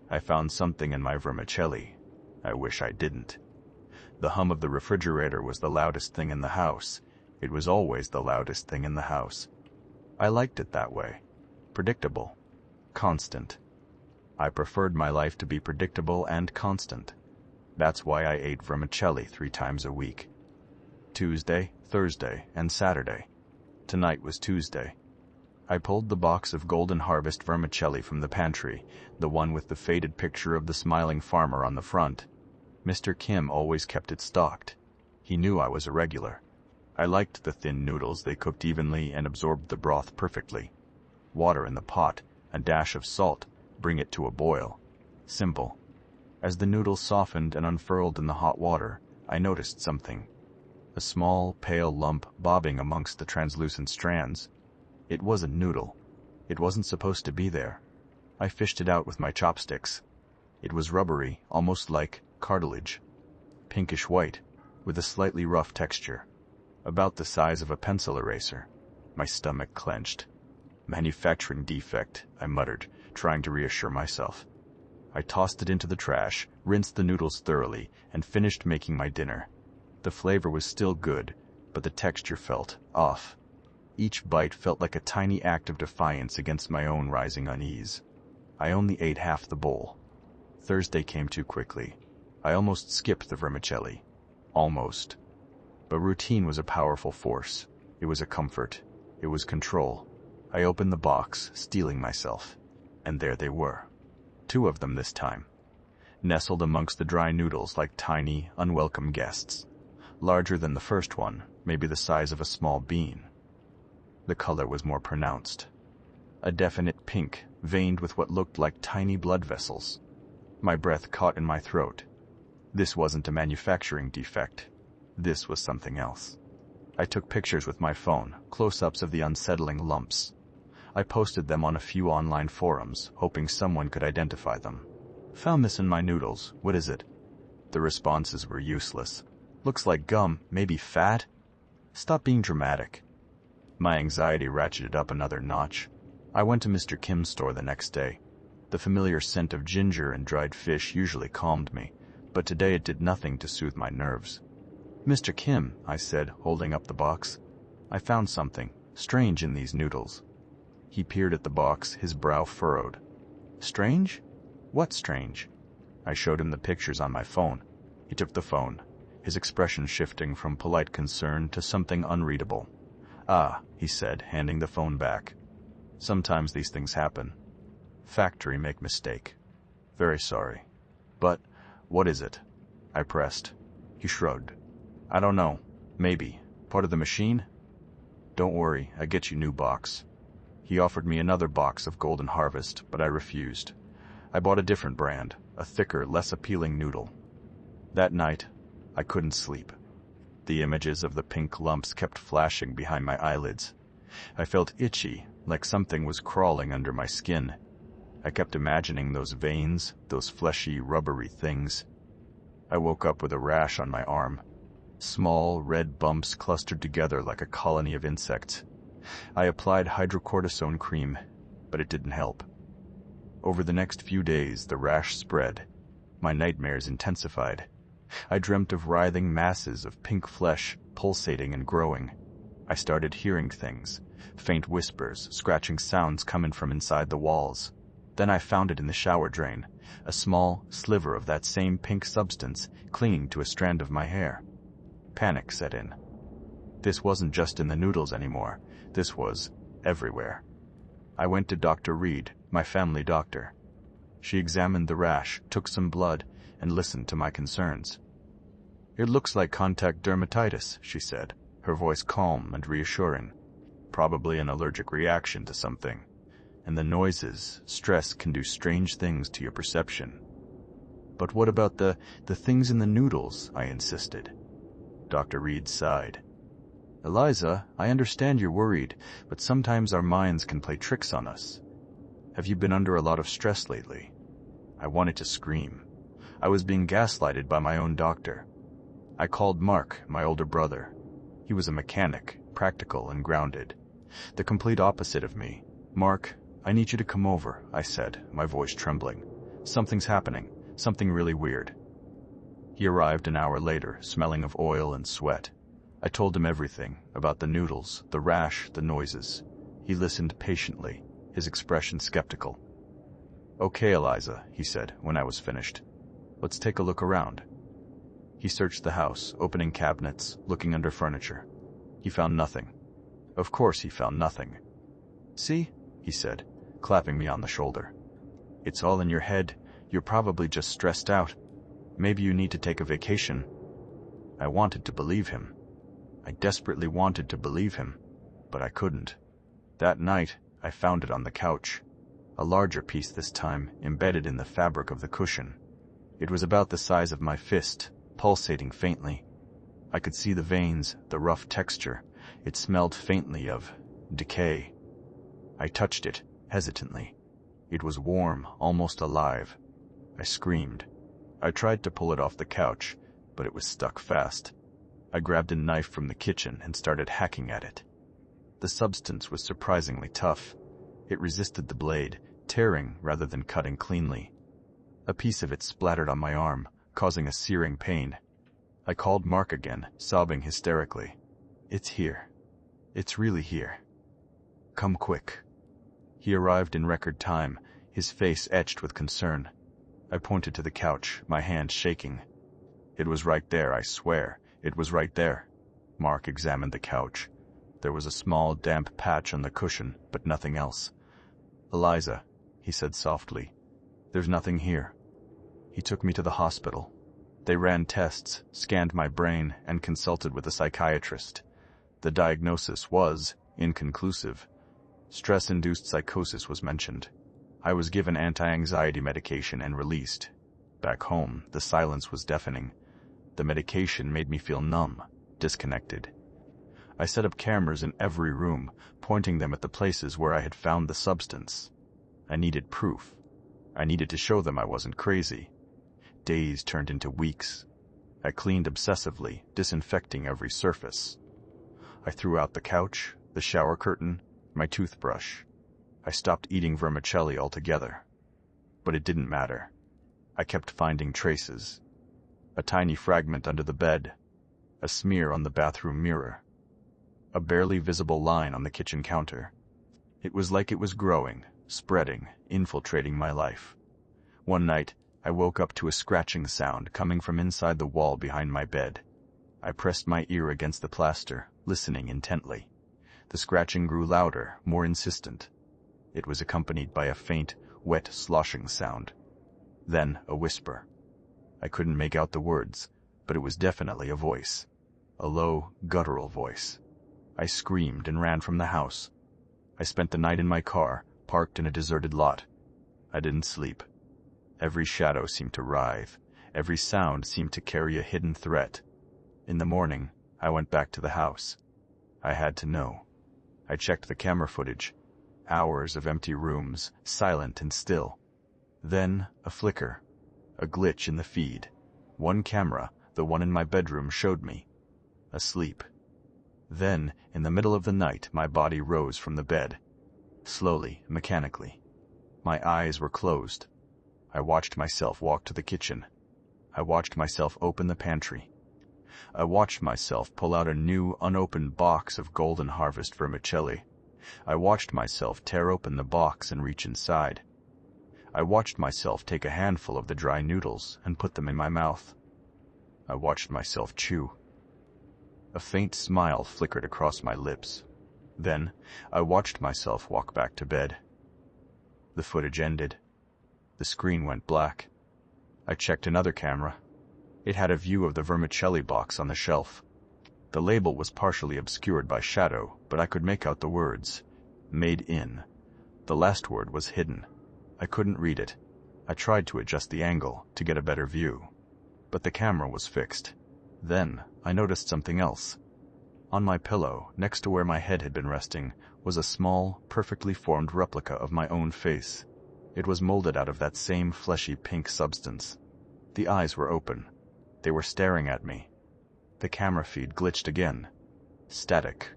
I found something in my vermicelli. I wish I didn't. The hum of the refrigerator was the loudest thing in the house. It was always the loudest thing in the house. I liked it that way. Predictable. Constant. I preferred my life to be predictable and constant. That's why I ate vermicelli 3 times a week. Tuesday, Thursday, and Saturday. Tonight was Tuesday. I pulled the box of Golden Harvest vermicelli from the pantry, the one with the faded picture of the smiling farmer on the front. Mr. Kim always kept it stocked. He knew I was a regular. I liked the thin noodles. They cooked evenly and absorbed the broth perfectly. Water in the pot, a dash of salt, bring it to a boil. Simple. As the noodles softened and unfurled in the hot water, I noticed something. A small, pale lump bobbing amongst the translucent strands. It was a noodle. It wasn't supposed to be there. I fished it out with my chopsticks. It was rubbery, almost like cartilage. Pinkish white, with a slightly rough texture. About the size of a pencil eraser. My stomach clenched. Manufacturing defect, I muttered, trying to reassure myself. I tossed it into the trash, rinsed the noodles thoroughly, and finished making my dinner. The flavor was still good, but the texture felt off. Each bite felt like a tiny act of defiance against my own rising unease. I only ate half the bowl. Thursday came too quickly. I almost skipped the vermicelli. Almost. But routine was a powerful force. It was a comfort. It was control. I opened the box, steeling myself. And there they were. 2 of them this time. Nestled amongst the dry noodles like tiny, unwelcome guests. Larger than the first one, maybe the size of a small bean. The color was more pronounced. A definite pink, veined with what looked like tiny blood vessels. My breath caught in my throat. This wasn't a manufacturing defect. This was something else. I took pictures with my phone, close-ups of the unsettling lumps. I posted them on a few online forums, hoping someone could identify them. Found this in my noodles. What is it? The responses were useless. Looks like gum, maybe fat? Stop being dramatic. My anxiety ratcheted up another notch. I went to Mr. Kim's store the next day. The familiar scent of ginger and dried fish usually calmed me, but today it did nothing to soothe my nerves. Mr. Kim, I said, holding up the box. I found something strange in these noodles. He peered at the box, his brow furrowed. Strange? What strange? I showed him the pictures on my phone. He took the phone, his expression shifting from polite concern to something unreadable. Ah, he said, handing the phone back. Sometimes these things happen. Factory make mistake. Very sorry. But, what is it? I pressed. He shrugged. I don't know. Maybe. Part of the machine? Don't worry, I get you new box. He offered me another box of Golden Harvest, but I refused. I bought a different brand, a thicker, less appealing noodle. That night, I couldn't sleep. The images of the pink lumps kept flashing behind my eyelids. I felt itchy, like something was crawling under my skin. I kept imagining those veins, those fleshy, rubbery things. I woke up with a rash on my arm. Small, red bumps clustered together like a colony of insects. I applied hydrocortisone cream, but it didn't help. Over the next few days, the rash spread. My nightmares intensified. I dreamt of writhing masses of pink flesh, pulsating and growing. I started hearing things, faint whispers, scratching sounds coming from inside the walls. Then I found it in the shower drain, a small sliver of that same pink substance clinging to a strand of my hair. Panic set in. This wasn't just in the noodles anymore. This was everywhere. I went to Dr. Reed, my family doctor. She examined the rash, took some blood, and listened to my concerns. It looks like contact dermatitis, she said, her voice calm and reassuring. Probably an allergic reaction to something. And the noises, stress can do strange things to your perception. But what about the things in the noodles? I insisted. Dr. Reed sighed. Eliza, I understand you're worried, but sometimes our minds can play tricks on us. Have you been under a lot of stress lately? I wanted to scream. I was being gaslighted by my own doctor. I called Mark, my older brother. He was a mechanic, practical and grounded. The complete opposite of me. Mark, I need you to come over, I said, my voice trembling. Something's happening, something really weird. He arrived an hour later, smelling of oil and sweat. I told him everything, about the noodles, the rash, the noises. He listened patiently, his expression skeptical. "Okay, Eliza," he said when I was finished. "Let's take a look around." He searched the house, opening cabinets, looking under furniture. He found nothing. Of course he found nothing. "See?" he said, clapping me on the shoulder. "It's all in your head. You're probably just stressed out. Maybe you need to take a vacation." I wanted to believe him. I desperately wanted to believe him, but I couldn't. That night, I found it on the couch. A larger piece this time, embedded in the fabric of the cushion. It was about the size of my fist, pulsating faintly. I could see the veins, the rough texture. It smelled faintly of decay. I touched it, hesitantly. It was warm, almost alive. I screamed. I tried to pull it off the couch, but it was stuck fast. I grabbed a knife from the kitchen and started hacking at it. The substance was surprisingly tough. It resisted the blade, tearing rather than cutting cleanly. A piece of it splattered on my arm, causing a searing pain. I called Mark again, sobbing hysterically. "It's here. It's really here. Come quick." He arrived in record time, his face etched with concern. I pointed to the couch, my hand shaking. "It was right there, I swear. It was right there." Mark examined the couch. There was a small, damp patch on the cushion, but nothing else. "Eliza," he said softly, "there's nothing here." He took me to the hospital. They ran tests, scanned my brain, and consulted with a psychiatrist. The diagnosis was inconclusive. Stress-induced psychosis was mentioned. I was given anti-anxiety medication and released. Back home, the silence was deafening. The medication made me feel numb, disconnected. I set up cameras in every room, pointing them at the places where I had found the substance. I needed proof. I needed to show them I wasn't crazy. Days turned into weeks. I cleaned obsessively, disinfecting every surface. I threw out the couch, the shower curtain, my toothbrush. I stopped eating vermicelli altogether. But it didn't matter. I kept finding traces. A tiny fragment under the bed. A smear on the bathroom mirror. A barely visible line on the kitchen counter. It was like it was growing, spreading, infiltrating my life. One night, I woke up to a scratching sound coming from inside the wall behind my bed. I pressed my ear against the plaster, listening intently. The scratching grew louder, more insistent. It was accompanied by a faint, wet sloshing sound. Then a whisper. I couldn't make out the words, but it was definitely a voice. A low, guttural voice. I screamed and ran from the house. I spent the night in my car, parked in a deserted lot. I didn't sleep. Every shadow seemed to writhe. Every sound seemed to carry a hidden threat. In the morning, I went back to the house. I had to know. I checked the camera footage. Hours of empty rooms, silent and still. Then, a flicker. A glitch in the feed. One camera, the one in my bedroom, showed me. Asleep. Then, in the middle of the night, my body rose from the bed. Slowly, mechanically. My eyes were closed. I watched myself walk to the kitchen. I watched myself open the pantry. I watched myself pull out a new, unopened box of Golden Harvest vermicelli. I watched myself tear open the box and reach inside. I watched myself take a handful of the dry noodles and put them in my mouth. I watched myself chew. A faint smile flickered across my lips. Then, I watched myself walk back to bed. The footage ended. The screen went black. I checked another camera. It had a view of the vermicelli box on the shelf. The label was partially obscured by shadow, but I could make out the words. Made in. The last word was hidden. I couldn't read it. I tried to adjust the angle to get a better view. But the camera was fixed. Then, I noticed something else. On my pillow, next to where my head had been resting, was a small, perfectly formed replica of my own face. It was molded out of that same fleshy pink substance. The eyes were open. They were staring at me. The camera feed glitched again. Static.